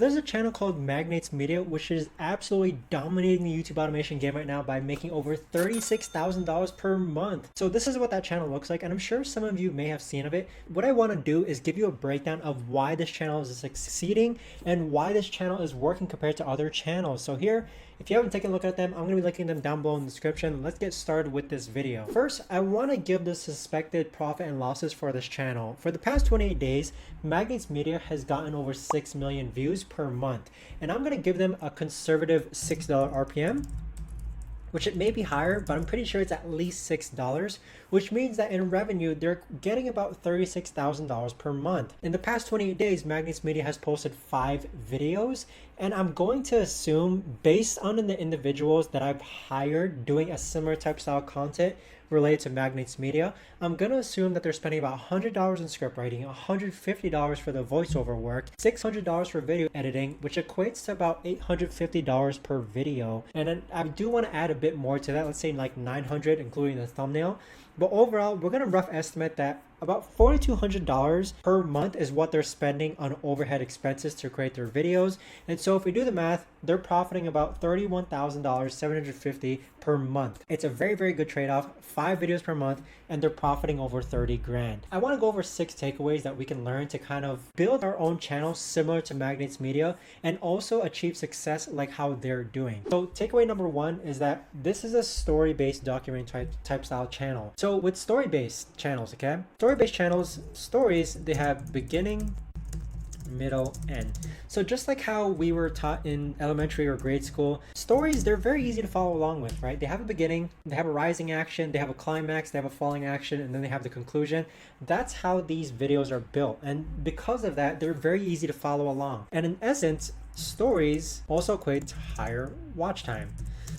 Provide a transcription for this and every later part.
There's a channel called MagnatesMedia, which is absolutely dominating the YouTube automation game right now by making over $36,000 per month. So this is what that channel looks like, and I'm sure some of you may have seen of it. What I want to do is give you a breakdown of why this channel is succeeding and why this channel is working compared to other channels. So here, if you haven't taken a look at them, I'm going to be linking them down below in the description. Let's get started with this video. First, I want to give the suspected profit and losses for this channel. For the past 28 days, MagnatesMedia has gotten over 6 million views per month, and I'm going to give them a conservative $6 RPM, which it may be higher, but I'm pretty sure it's at least $6, which means that in revenue, they're getting about $36,000 per month. In the past 28 days, MagnatesMedia has posted 5 videos, and I'm going to assume, based on the individuals that I've hired doing a similar type style content related to MagnatesMedia, I'm going to assume that they're spending about $100 in script writing, $150 for the voiceover work, $600 for video editing, which equates to about $850 per video. And then I do want to add a bit more to that, let's say like $900 including the thumbnail. But overall, we're going to rough estimate that about $4,200 per month is what they're spending on overhead expenses to create their videos. And so if we do the math, they're profiting about $31,750 per month. It's a very, very good trade-off. 5 videos per month, and they're profiting over 30 grand. I want to go over 6 takeaways that we can learn to kind of build our own channel similar to MagnatesMedia and also achieve success like how they're doing. So takeaway number 1 is that this is a story-based documentary type style channel. So with story-based channels, okay? Story-based channels, stories, they have beginning, middle, end. So just like how we were taught in elementary or grade school, stories, they're very easy to follow along with, right? They have a beginning, they have a rising action, they have a climax, they have a falling action, and then they have the conclusion. That's how these videos are built. And because of that, they're very easy to follow along. And in essence, stories also equate to higher watch time.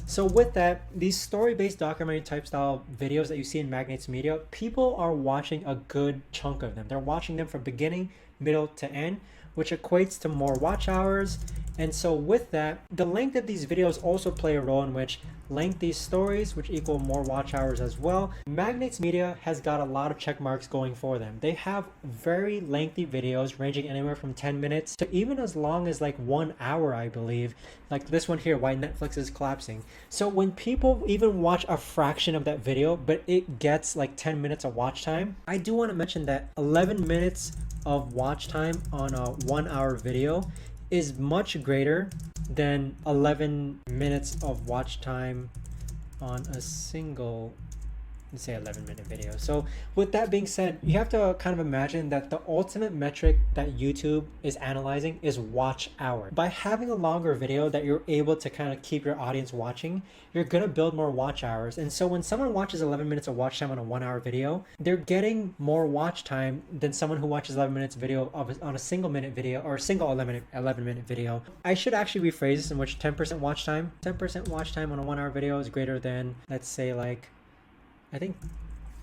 So with that, these story-based documentary type style videos that you see in MagnatesMedia, people are watching a good chunk of them. They're watching them from beginning, middle to end, which equates to more watch hours. And so with that, the length of these videos also play a role in which lengthy stories, which equal more watch hours as well. MagnatesMedia has got a lot of check marks going for them. They have very lengthy videos ranging anywhere from 10 minutes to even as long as like 1 hour, I believe. Like this one here, why Netflix is collapsing. So when people even watch a fraction of that video, but it gets like 10 minutes of watch time, I do want to mention that 11 minutes of watch time on a 1 hour video is much greater than 11 minutes of watch time on a single, let's say 11-minute video. So with that being said, you have to kind of imagine that the ultimate metric that YouTube is analyzing is watch hour. By having a longer video that you're able to kind of keep your audience watching, you're going to build more watch hours. And so when someone watches 11 minutes of watch time on a 1 hour video, they're getting more watch time than someone who watches 11 minutes video on a single minute video or a single 11 minute video. I should actually rephrase this in which 10% watch time on a 1 hour video is greater than, let's say, like, I think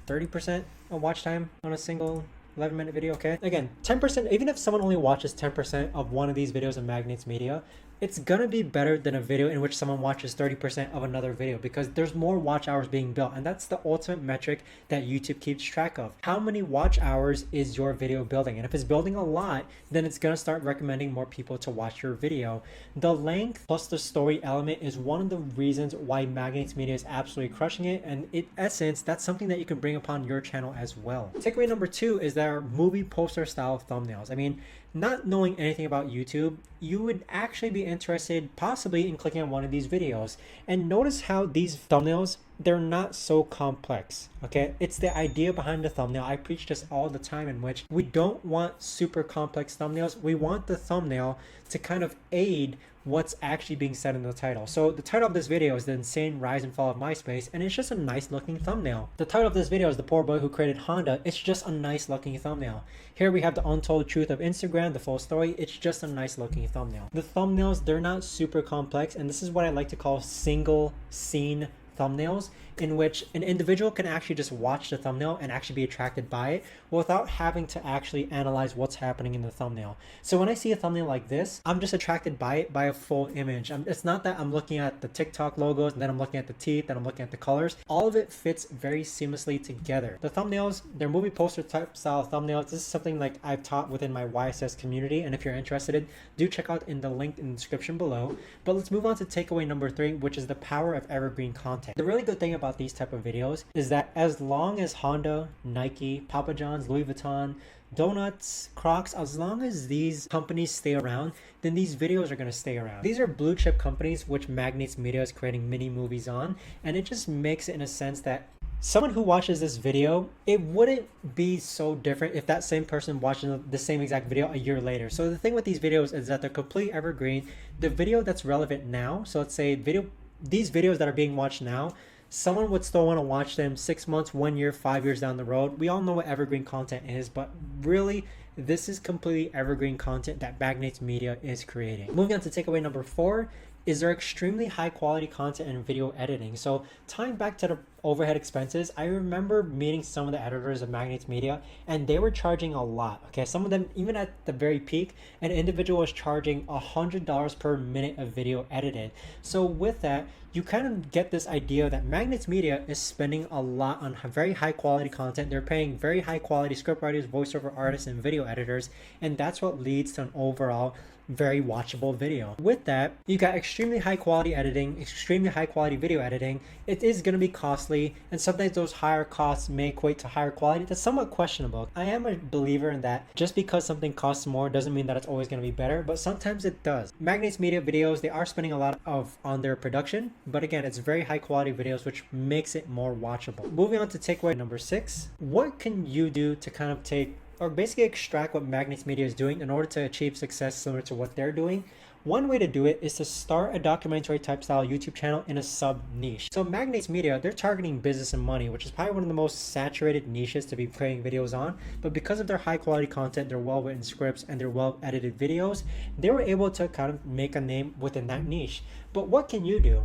30% of watch time on a single 11-minute video, okay? Again, 10%, even if someone only watches 10% of one of these videos in MagnatesMedia, it's gonna be better than a video in which someone watches 30% of another video because there's more watch hours being built, and that's the ultimate metric that YouTube keeps track of. How many watch hours is your video building? And if it's building a lot, then it's gonna start recommending more people to watch your video. The length plus the story element is one of the reasons why MagnatesMedia is absolutely crushing it, and in essence, that's something that you can bring upon your channel as well. Takeaway number 2 is their movie poster style thumbnails. I mean, not knowing anything about YouTube, you would actually be interested possibly in clicking on one of these videos. And notice how these thumbnails, they're not so complex, okay? It's the idea behind the thumbnail. I preach this all the time, in which we don't want super complex thumbnails. We want the thumbnail to kind of aid what's actually being said in the title. So the title of this video is The Insane Rise and Fall of MySpace, and it's just a nice looking thumbnail. The title of this video is The Poor Boy Who Created Honda. It's just a nice looking thumbnail. Here we have The Untold Truth of Instagram, the full story. It's just a nice looking thumbnail. The thumbnails, they're not super complex, and this is what I like to call single scene thumbnails in which an individual can actually just watch the thumbnail and actually be attracted by it without having to actually analyze what's happening in the thumbnail. So when I see a thumbnail like this, I'm just attracted by it by a full image. It's not that I'm looking at the TikTok logos and then I'm looking at the teeth, then I'm looking at the colors. All of it fits very seamlessly together. The thumbnails, they're movie poster type style thumbnails. This is something like I've taught within my YSS community, and if you're interested, do check out in the link in the description below. But let's move on to takeaway number 3, which is the power of evergreen content. The really good thing about these type of videos is that as long as Honda, Nike, Papa John's, Louis Vuitton, Donuts, Crocs, as long as these companies stay around, then these videos are going to stay around. These are blue chip companies which MagnatesMedia is creating mini movies on, and it just makes it in a sense that someone who watches this video, it wouldn't be so different if that same person watching the same exact video a year later. So the thing with these videos is that they're complete evergreen. The video that's relevant now, so let's say these videos that are being watched now, someone would still want to watch them 6 months, 1 year, 5 years down the road. We all know what evergreen content is, but really this is completely evergreen content that MagnatesMedia is creating. Moving on to takeaway number 4 is their extremely high quality content and video editing. So tying back to the overhead expenses, I remember meeting some of the editors of MagnatesMedia and they were charging a lot. Okay, some of them, even at the very peak, an individual was charging $100 per minute of video edited. So with that, you kind of get this idea that MagnatesMedia is spending a lot on very high quality content. They're paying very high quality scriptwriters, voiceover artists, and video editors, and that's what leads to an overall very watchable video. With that, you got extremely high quality editing, extremely high quality video editing. It is going to be costly, and sometimes those higher costs may equate to higher quality. That's somewhat questionable. I am a believer in that just because something costs more doesn't mean that it's always going to be better, but sometimes it does. MagnatesMedia videos, they are spending a lot on their production, but again, it's very high quality videos, which makes it more watchable. Moving on to takeaway number 6, what can you do to kind of take or basically extract what MagnatesMedia is doing in order to achieve success similar to what they're doing? One way to do it is to start a documentary type style YouTube channel in a sub niche. So MagnatesMedia, they're targeting business and money, which is probably one of the most saturated niches to be creating videos on. But because of their high quality content, their well written scripts, and their well edited videos, they were able to kind of make a name within that niche. But what can you do?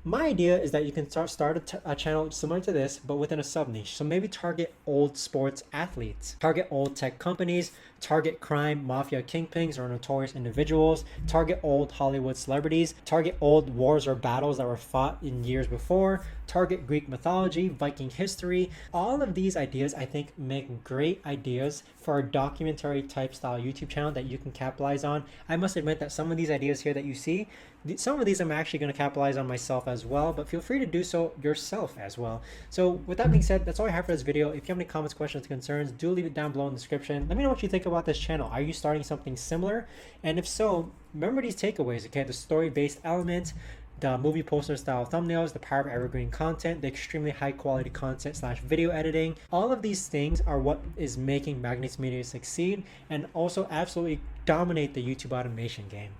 My idea is that you can start a channel similar to this, but within a sub niche. So maybe target old sports athletes, target old tech companies, target crime, mafia kingpins or notorious individuals, target old Hollywood celebrities, target old wars or battles that were fought in years before, target Greek mythology, Viking history. All of these ideas, I think, make great ideas for a documentary type style YouTube channel that you can capitalize on. I must admit that some of these ideas here that you see, some of these I'm actually going to capitalize on myself as well, but feel free to do so yourself as well. So with that being said, that's all I have for this video. If you have any comments, questions, concerns, do leave it down below in the description. Let me know what you think about this channel. Are you starting something similar? And if so, remember these takeaways, okay? The story-based element, the movie poster style thumbnails, the power of evergreen content, the extremely high quality content / video editing. All of these things are what is making MagnatesMedia succeed and also absolutely dominate the YouTube automation game.